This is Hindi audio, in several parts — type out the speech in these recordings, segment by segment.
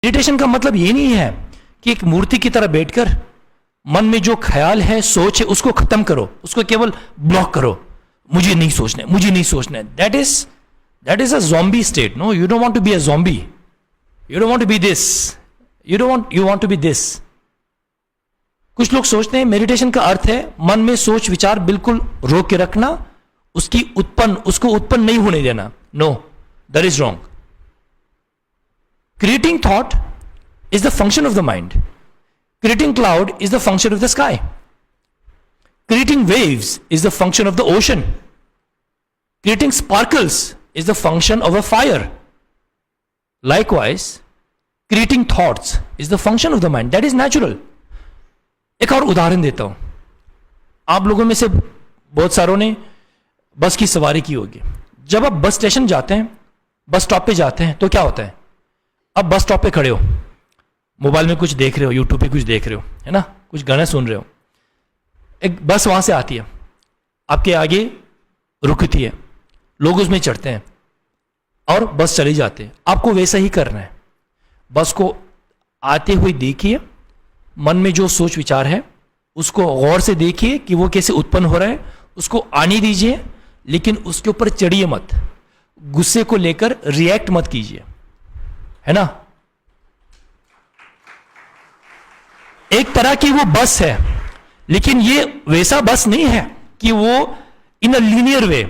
मेडिटेशन का मतलब ये नहीं है कि एक मूर्ति की तरह बैठकर मन में जो ख्याल है, सोच है, उसको खत्म करो, उसको केवल ब्लॉक करो, मुझे नहीं सोचना, मुझे नहीं सोचना। That is a zombie state. No, you don't want to be a zombie, you don't want to be this, you want to be this. कुछ लोग सोचते हैं मेडिटेशन का अर्थ है मन में सोच विचार बिल्कुल रोक के रखना, उसको उत्पन्न नहीं होने देना। No, that is wrong. Creating thought is the function of the mind. Creating cloud is the function of the sky. Creating waves is the function of the ocean. Creating sparkles is the function of a fire. Likewise, creating thoughts is the function of the mind. That is natural. एक और उदाहरण देता हूं। आप लोगों में से बहुत सारों ने बस की सवारी की होगी। जब आप बस स्टेशन जाते हैं, बस स्टॉप पे जाते हैं, तो क्या होता है? अब बस स्टॉप पे खड़े हो, मोबाइल में कुछ देख रहे हो, यूट्यूब पे कुछ देख रहे हो, है ना, कुछ गाने सुन रहे हो। एक बस वहां से आती है, आपके आगे रुकती है, लोग उसमें चढ़ते हैं और बस चले जाते हैं। आपको वैसा ही करना है। बस को आते हुए देखिए, मन में जो सोच विचार है उसको गौर से देखिए कि वो कैसे उत्पन्न हो रहा है, उसको आने दीजिए, लेकिन उसके ऊपर चढ़िए मत, गुस्से को लेकर रिएक्ट मत कीजिए, है ना। एक तरह की वो बस है, लेकिन ये वैसा बस नहीं है कि वो इन अ लीनियर वे।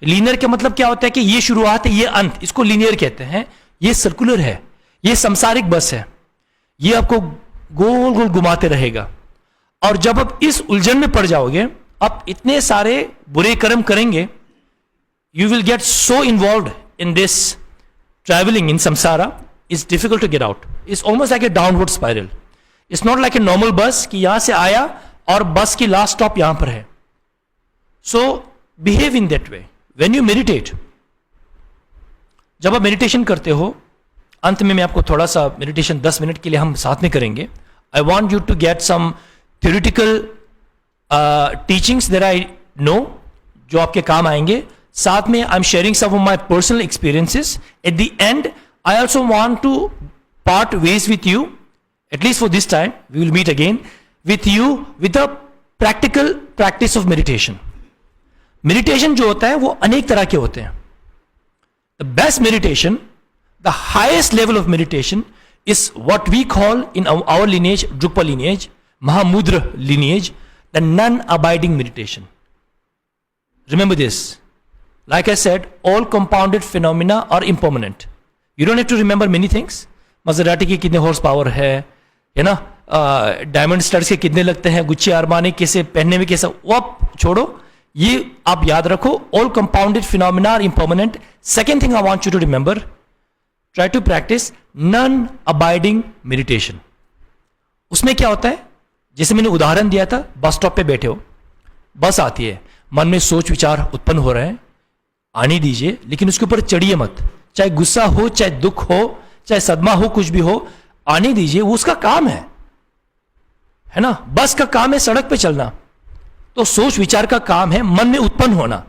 लीनियर का मतलब क्या होता है कि ये शुरुआत है, ये अंत, इसको लीनियर कहते हैं। ये सर्कुलर है, ये संसारिक बस है, ये आपको गोल गोल घुमाते रहेगा। और जब आप इस उलझन में पड़ जाओगे, आप इतने सारे बुरे कर्म करेंगे, you will get so involved in this travelling in संसारा, it's difficult to get out. It's almost like a downward spiral. It's not like a normal bus कि यहां से आया और बस की लास्ट स्टॉप यहां पर है। So behave in that way. When you meditate, जब आप मेडिटेशन करते हो, अंत में मैं आपको थोड़ा सा मेडिटेशन 10 मिनट के लिए हम साथ में करेंगे। I want you to get some theoretical teachings that I know, जो आपके काम आएंगे। साथ में I'm sharing some of my personal experiences. At the end, I also want to part ways with you, at least for this time, we will meet again, with you with a practical practice of meditation. Meditation जो होता है वो अनेक तरह के होते हैं। The best meditation, the highest level of meditation is what we call in our lineage, Drukpa lineage, Mahamudra lineage, the non-abiding meditation. Remember this. Like I said, all compounded phenomena are impermanent. You don't have to remember many things. मज़राटी की कितने हॉर्स पावर है ना, डायमंड स्टड्स के कितने लगते हैं, गुच्ची आरमानी कैसे पहनने में कैसा, वो आप छोड़ो, ये आप याद रखो। All compounded phenomena are impermanent. Second thing I want you to remember, try to practice non abiding meditation. उसमें क्या होता है, जैसे मैंने उदाहरण दिया था, बस स्टॉप पे बैठे हो, बस आती है, मन में सोच विचार उत्पन्न हो रहे हैं, आने दीजिए, लेकिन उसके ऊपर चढ़िए मत। चाहे गुस्सा हो, चाहे दुख हो, चाहे सदमा हो, कुछ भी हो, आने दीजिए, वो उसका काम है ना। बस का काम है सड़क पे चलना, तो सोच विचार का काम है मन में उत्पन्न होना,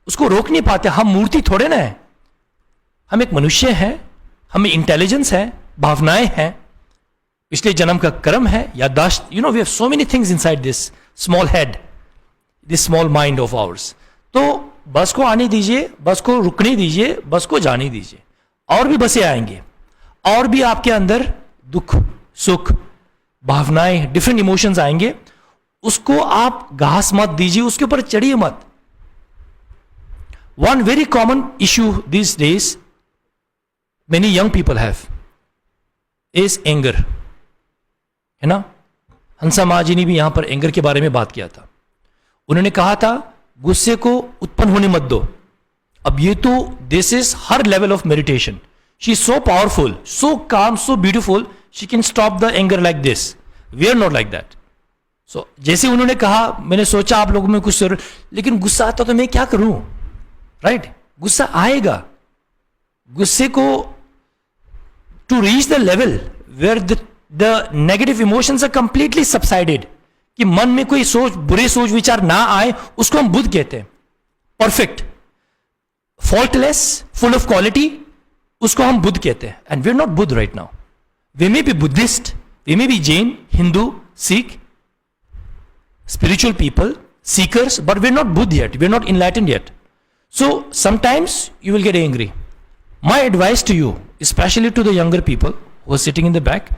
उसको रोक नहीं पाते। हम मूर्ति थोड़े ना है, हम एक मनुष्य हैं, हमें इंटेलिजेंस है, भावनाएं हैं, पिछले जन्म का कर्म है, याददाश्त। You know, we have so many things inside this small head, this small mind of ours. तो बस को आने दीजिए, बस को रुकने दीजिए, बस को जाने दीजिए। और भी बसें आएंगे, और भी आपके अंदर दुख सुख भावनाएं, डिफरेंट इमोशंस आएंगे, उसको आप घास मत दीजिए, उसके ऊपर चढ़िए मत। One very common issue this days many young people have is anger, है ना। हंसा माँ जी ने भी यहां पर एंगर के बारे में बात किया था। उन्होंने कहा था गुस्से को उत्पन्न होने मत दो। अब ये तो this is her level of meditation. She is so powerful, so calm, so beautiful, she can stop the anger like this. We are not like that. So जैसे उन्होंने कहा, मैंने सोचा आप लोगों में कुछ, लेकिन गुस्सा आता तो मैं क्या करूं, राइट? गुस्सा आएगा। गुस्से को to reach the level where the negative emotions are completely subsided, कि मन में कोई सोच, बुरे सोच विचार ना आए, उसको हम बुद्ध कहते हैं। Perfect, faultless, full of quality, उसको हम बुद्ध कहते हैं। And we are not Buddha right now, We may be Buddhist, we may be Jain, Hindu, Sikh, spiritual people, seekers, but we're not Buddha yet, we're not enlightened yet. So sometimes you will get angry. My advice to you, especially to the younger people who are sitting in the back,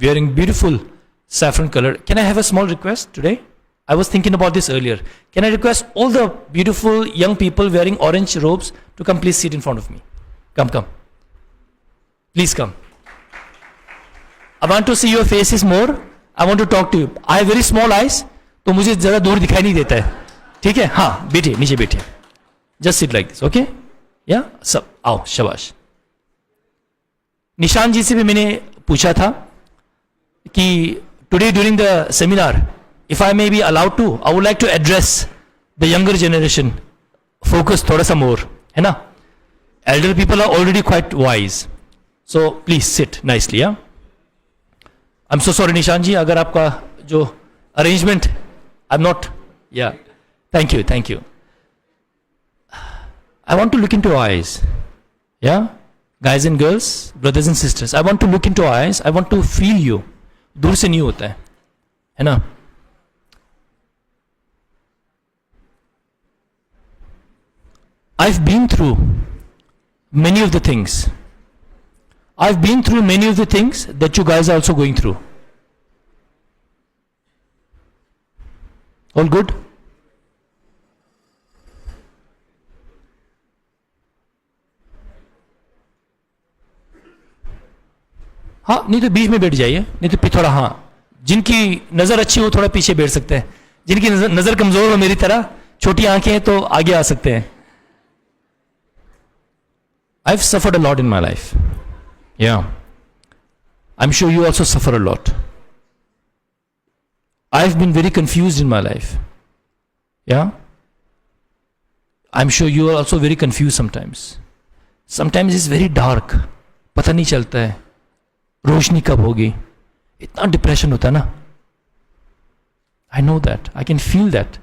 wearing beautiful saffron color. Can I have a small request today? I was thinking about this earlier. Can I request all the beautiful young people wearing orange robes to come please sit in front of me? Come, come. Please come. I want to see your faces more. I want to talk to you. I have very small eyes, तो मुझे ज़रा दूर दिखाई नहीं देता है. ठीक है? हाँ, बैठिए, नीचे बैठिए. Just sit like this, okay? Yeah? सब आओ, शाबाश. निशान जी से भी मैंने पूछा था कि today during the seminar, if I may be allowed to, I would like to address the younger generation. Focus थोड़ा सा more, है ना? Elder people are already quite wise. So please sit nicely, yeah? I'm so sorry निशान जी, अगर आपका जो arrangement, I'm not, yeah. Thank you, thank you. I want to look into eyes, yeah? Guys and girls, brothers and sisters, I want to look into eyes, I want to feel you. दूर से नहीं होता है ना? I've been through many of the things. I've been through many of the things that you guys are also going through. All good? हाँ, नहीं तो बीच में बैठ जाइए, नहीं तो थोड़ा, हाँ, जिनकी नज़र अच्छी हो थोड़ा पीछे बैठ सकते हैं, जिनकी नज़र कमज़ोर हो मेरी तरह, छोटी आंखें हैं तो आगे आ सकते हैं. I've suffered a lot in my life. Yeah. I'm sure you also suffer a lot. I've been very confused in my life. Yeah. I'm sure you are also very confused sometimes. Sometimes it's very dark. पता नहीं चलता है रोशनी कब होगी. इतना डिप्रेशन होता है ना. I know that. I can feel that.